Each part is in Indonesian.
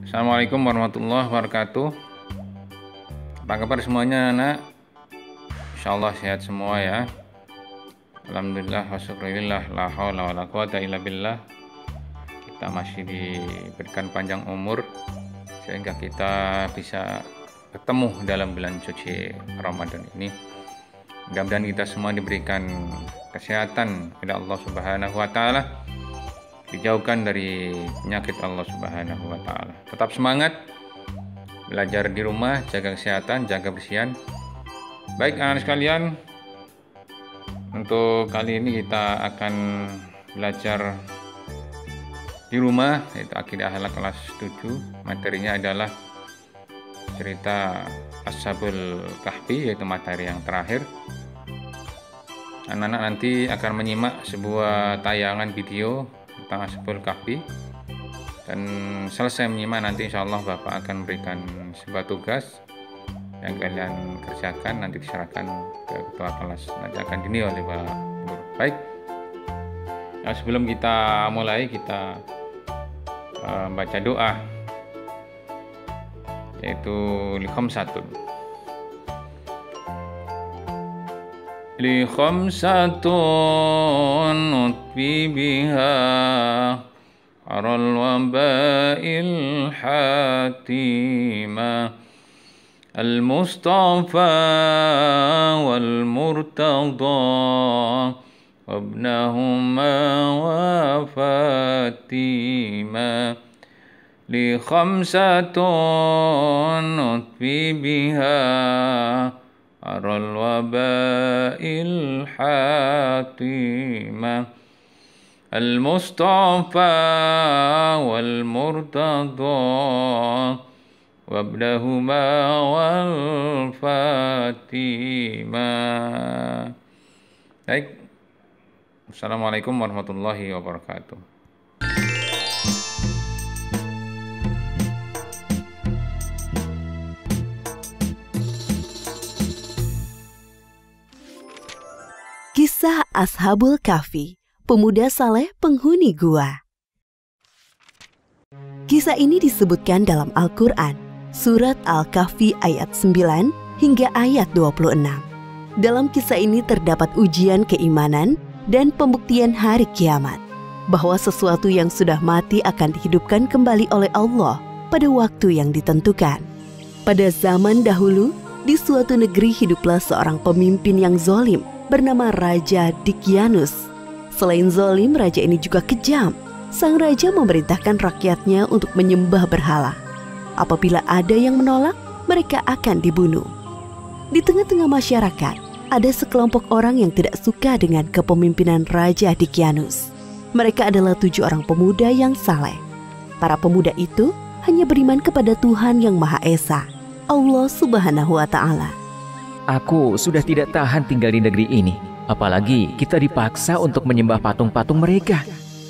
Assalamualaikum warahmatullahi wabarakatuh. Apa kabar semuanya anak? Insyaallah sehat semua ya. Alhamdulillah wa syukurillah, la haula wala quwata illa billah. Kita masih diberikan panjang umur sehingga kita bisa ketemu dalam bulan suci Ramadan ini. Mudah-mudahan kita semua diberikan kesehatan oleh Allah Subhanahu wa taala, dijauhkan dari penyakit Allah Subhanahu wa taala. Tetap semangat belajar di rumah, jaga kesehatan, jaga kebersihan. Baik anak sekalian, untuk kali ini kita akan belajar di rumah, yaitu Aqidah Akhlak kelas 7. Materinya adalah cerita Ashabul Kahfi, yaitu materi yang terakhir. Anak-anak nanti akan menyimak sebuah tayangan video tentang Ashabul Kahfi, dan selesai menyimak nanti insya Allah Bapak akan memberikan sebuah tugas yang kalian kerjakan, nanti diserahkan ke ketua kelas, nanti akan dinilai oleh Pak Guru. Baik, nah, sebelum kita mulai, kita baca doa, yaitu li-khamsatun nutfi biha aral wabail hatima al-mustafa wal murtada wabnahuma wa fatima li khamsatun nutfi biha aral wabail hatima al-mustafa wal murtada wabdahuma wal fatimah. Baik, Assalamualaikum warahmatullahi wabarakatuh. Kisah Ashabul Kahfi, pemuda saleh penghuni gua. Kisah ini disebutkan dalam Al-Quran, Surat Al-Kahfi ayat 9 hingga ayat 26. Dalam kisah ini terdapat ujian keimanan dan pembuktian hari kiamat, bahwa sesuatu yang sudah mati akan dihidupkan kembali oleh Allah pada waktu yang ditentukan. Pada zaman dahulu, di suatu negeri hiduplah seorang pemimpin yang zalim bernama Raja Dikyanus. Selain zalim, raja ini juga kejam. Sang raja memerintahkan rakyatnya untuk menyembah berhala. Apabila ada yang menolak, mereka akan dibunuh. Di tengah-tengah masyarakat, ada sekelompok orang yang tidak suka dengan kepemimpinan Raja Dikyanus. Mereka adalah 7 orang pemuda yang saleh. Para pemuda itu hanya beriman kepada Tuhan yang Maha Esa, Allah Subhanahu wa Ta'ala. Aku sudah tidak tahan tinggal di negeri ini. Apalagi kita dipaksa untuk menyembah patung-patung mereka.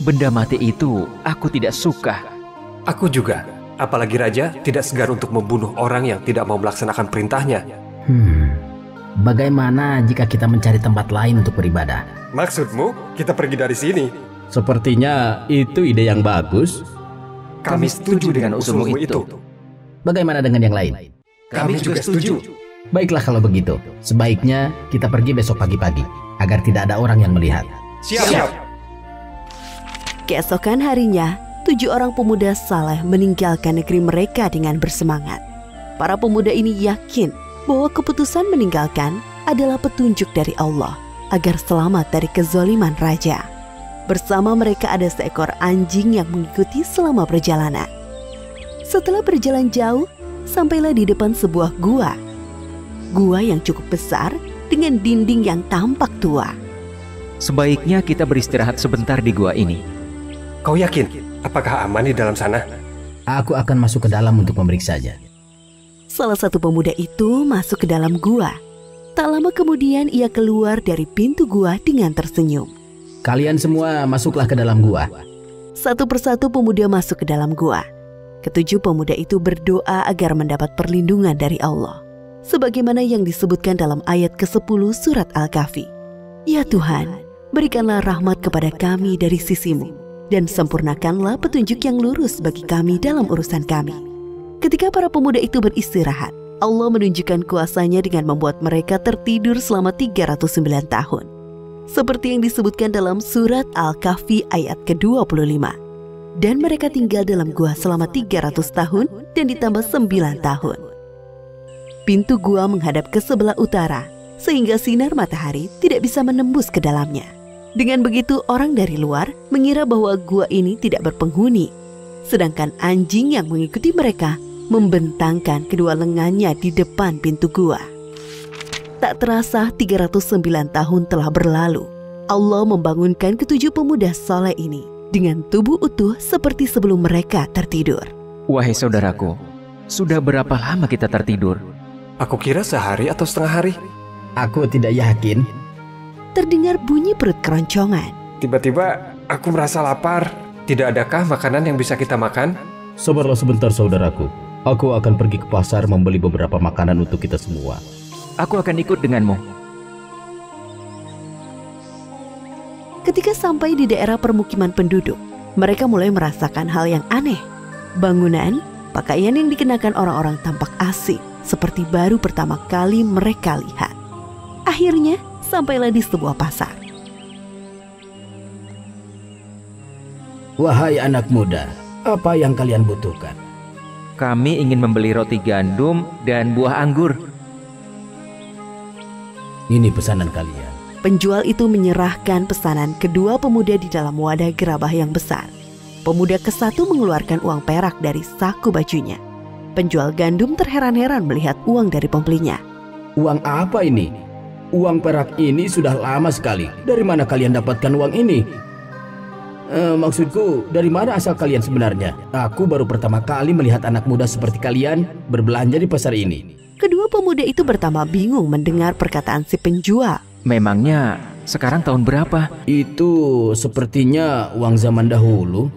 Benda mati itu aku tidak suka. Aku juga. Apalagi raja tidak segan untuk membunuh orang yang tidak mau melaksanakan perintahnya. Bagaimana jika kita mencari tempat lain untuk beribadah? Maksudmu kita pergi dari sini? Sepertinya itu ide yang bagus. Kami setuju dengan usulmu itu. Bagaimana dengan yang lain? Kami juga setuju. Baiklah kalau begitu, sebaiknya kita pergi besok pagi-pagi, agar tidak ada orang yang melihat. Siap. Keesokan harinya, 7 orang pemuda saleh meninggalkan negeri mereka dengan bersemangat. Para pemuda ini yakin bahwa keputusan meninggalkan adalah petunjuk dari Allah agar selamat dari kezaliman raja. Bersama mereka ada seekor anjing yang mengikuti selama perjalanan. Setelah berjalan jauh, sampailah di depan sebuah gua. Gua yang cukup besar dengan dinding yang tampak tua. Sebaiknya kita beristirahat sebentar di gua ini. Kau yakin? Apakah aman di dalam sana? Aku akan masuk ke dalam untuk memeriksanya. Salah satu pemuda itu masuk ke dalam gua. Tak lama kemudian ia keluar dari pintu gua dengan tersenyum. Kalian semua masuklah ke dalam gua. Satu persatu pemuda masuk ke dalam gua. Ketujuh pemuda itu berdoa agar mendapat perlindungan dari Allah, sebagaimana yang disebutkan dalam ayat ke-10 surat Al-Kahfi. Ya Tuhan, berikanlah rahmat kepada kami dari sisimu, dan sempurnakanlah petunjuk yang lurus bagi kami dalam urusan kami. Ketika para pemuda itu beristirahat, Allah menunjukkan kuasa-Nya dengan membuat mereka tertidur selama 309 tahun. Seperti yang disebutkan dalam surat Al-Kahfi ayat ke-25. Dan mereka tinggal dalam gua selama 300 tahun dan ditambah 9 tahun. Pintu gua menghadap ke sebelah utara, sehingga sinar matahari tidak bisa menembus ke dalamnya. Dengan begitu orang dari luar mengira bahwa gua ini tidak berpenghuni. Sedangkan anjing yang mengikuti mereka membentangkan kedua lengannya di depan pintu gua. Tak terasa 309 tahun telah berlalu. Allah membangunkan ketujuh pemuda saleh ini dengan tubuh utuh seperti sebelum mereka tertidur. Wahai saudaraku, sudah berapa lama kita tertidur? Aku kira sehari atau setengah hari. Aku tidak yakin. Terdengar bunyi perut keroncongan. Tiba-tiba aku merasa lapar. Tidak adakah makanan yang bisa kita makan? Sabarlah sebentar saudaraku. Aku akan pergi ke pasar membeli beberapa makanan untuk kita semua. Aku akan ikut denganmu. Ketika sampai di daerah permukiman penduduk, mereka mulai merasakan hal yang aneh. Bangunan, pakaian yang dikenakan orang-orang tampak asing, seperti baru pertama kali mereka lihat. Akhirnya, sampailah di sebuah pasar. Wahai anak muda, apa yang kalian butuhkan? Kami ingin membeli roti gandum dan buah anggur. Ini pesanan kalian. Penjual itu menyerahkan pesanan kedua pemuda di dalam wadah gerabah yang besar. Pemuda ke-1 mengeluarkan uang perak dari saku bajunya. Penjual gandum terheran-heran melihat uang dari pembelinya. Uang apa ini? Uang perak ini sudah lama sekali. Dari mana kalian dapatkan uang ini? Maksudku, dari mana asal kalian sebenarnya? Aku baru pertama kali melihat anak muda seperti kalian berbelanja di pasar ini. Kedua pemuda itu pertama bingung mendengar perkataan si penjual. Memangnya sekarang tahun berapa? Itu sepertinya uang zaman dahulu.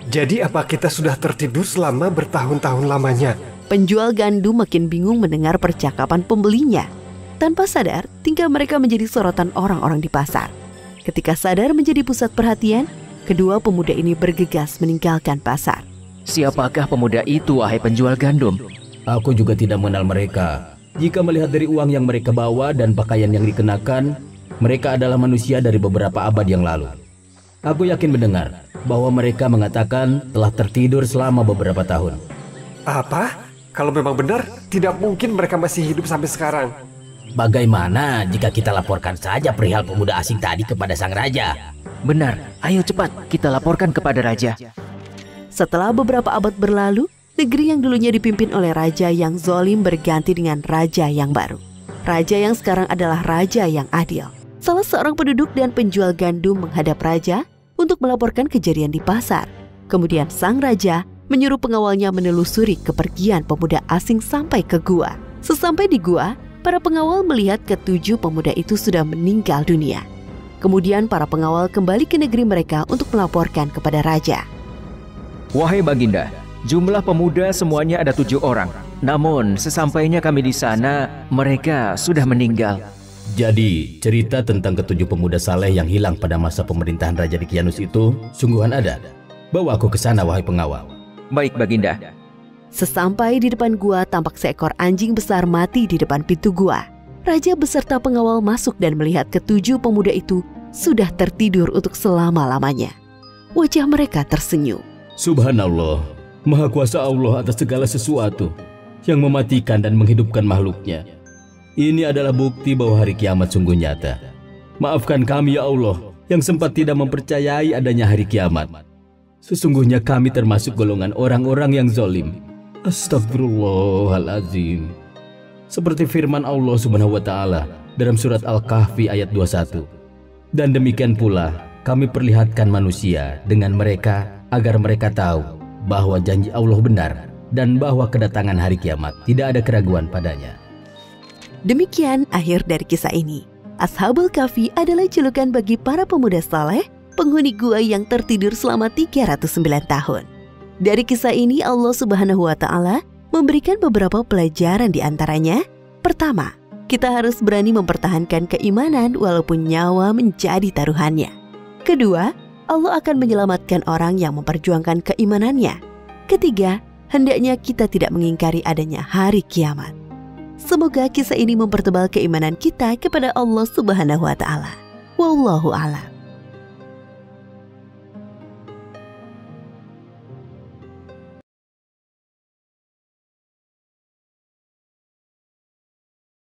Jadi apa kita sudah tertidur selama bertahun-tahun lamanya? Penjual gandum makin bingung mendengar percakapan pembelinya. Tanpa sadar, tingkah mereka menjadi sorotan orang-orang di pasar. Ketika sadar menjadi pusat perhatian, kedua pemuda ini bergegas meninggalkan pasar. Siapakah pemuda itu, wahai penjual gandum? Aku juga tidak mengenal mereka. Jika melihat dari uang yang mereka bawa dan pakaian yang dikenakan, mereka adalah manusia dari beberapa abad yang lalu. Aku yakin mendengar bahwa mereka mengatakan telah tertidur selama beberapa tahun. Apa? Kalau memang benar, tidak mungkin mereka masih hidup sampai sekarang. Bagaimana jika kita laporkan saja perihal pemuda asing tadi kepada sang raja? Benar, ayo cepat kita laporkan kepada raja. Setelah beberapa abad berlalu, negeri yang dulunya dipimpin oleh raja yang zalim berganti dengan raja yang baru. Raja yang sekarang adalah raja yang adil. Salah seorang penduduk dan penjual gandum menghadap raja untuk melaporkan kejadian di pasar. Kemudian sang raja menyuruh pengawalnya menelusuri kepergian pemuda asing sampai ke gua. Sesampai di gua, para pengawal melihat ketujuh pemuda itu sudah meninggal dunia. Kemudian para pengawal kembali ke negeri mereka untuk melaporkan kepada raja. Wahai Baginda, jumlah pemuda semuanya ada 7 orang. Namun sesampainya kami di sana, mereka sudah meninggal. Jadi, cerita tentang ketujuh pemuda saleh yang hilang pada masa pemerintahan Raja Dicyanus itu sungguhan ada. Bawa aku ke sana, wahai pengawal. Baik, Baginda. Sesampai di depan gua, tampak seekor anjing besar mati di depan pintu gua. Raja beserta pengawal masuk dan melihat ketujuh pemuda itu sudah tertidur untuk selama-lamanya. Wajah mereka tersenyum. Subhanallah, Maha Kuasa Allah atas segala sesuatu yang mematikan dan menghidupkan makhluknya. Ini adalah bukti bahwa hari kiamat sungguh nyata. Maafkan kami ya Allah yang sempat tidak mempercayai adanya hari kiamat. Sesungguhnya kami termasuk golongan orang-orang yang zalim. Astagfirullahalazim. Seperti firman Allah Subhanahu wa taala dalam surat Al-Kahfi ayat 21. Dan demikian pula kami perlihatkan manusia dengan mereka agar mereka tahu bahwa janji Allah benar dan bahwa kedatangan hari kiamat tidak ada keraguan padanya. Demikian akhir dari kisah ini. Ashabul Kahfi adalah julukan bagi para pemuda saleh, penghuni gua yang tertidur selama 309 tahun. Dari kisah ini Allah Subhanahu wa taala memberikan beberapa pelajaran di antaranya. Pertama, kita harus berani mempertahankan keimanan walaupun nyawa menjadi taruhannya. Kedua, Allah akan menyelamatkan orang yang memperjuangkan keimanannya. Ketiga, hendaknya kita tidak mengingkari adanya hari kiamat. Semoga kisah ini mempertebal keimanan kita kepada Allah Subhanahu wa Ta'ala. Wallahu a'lam.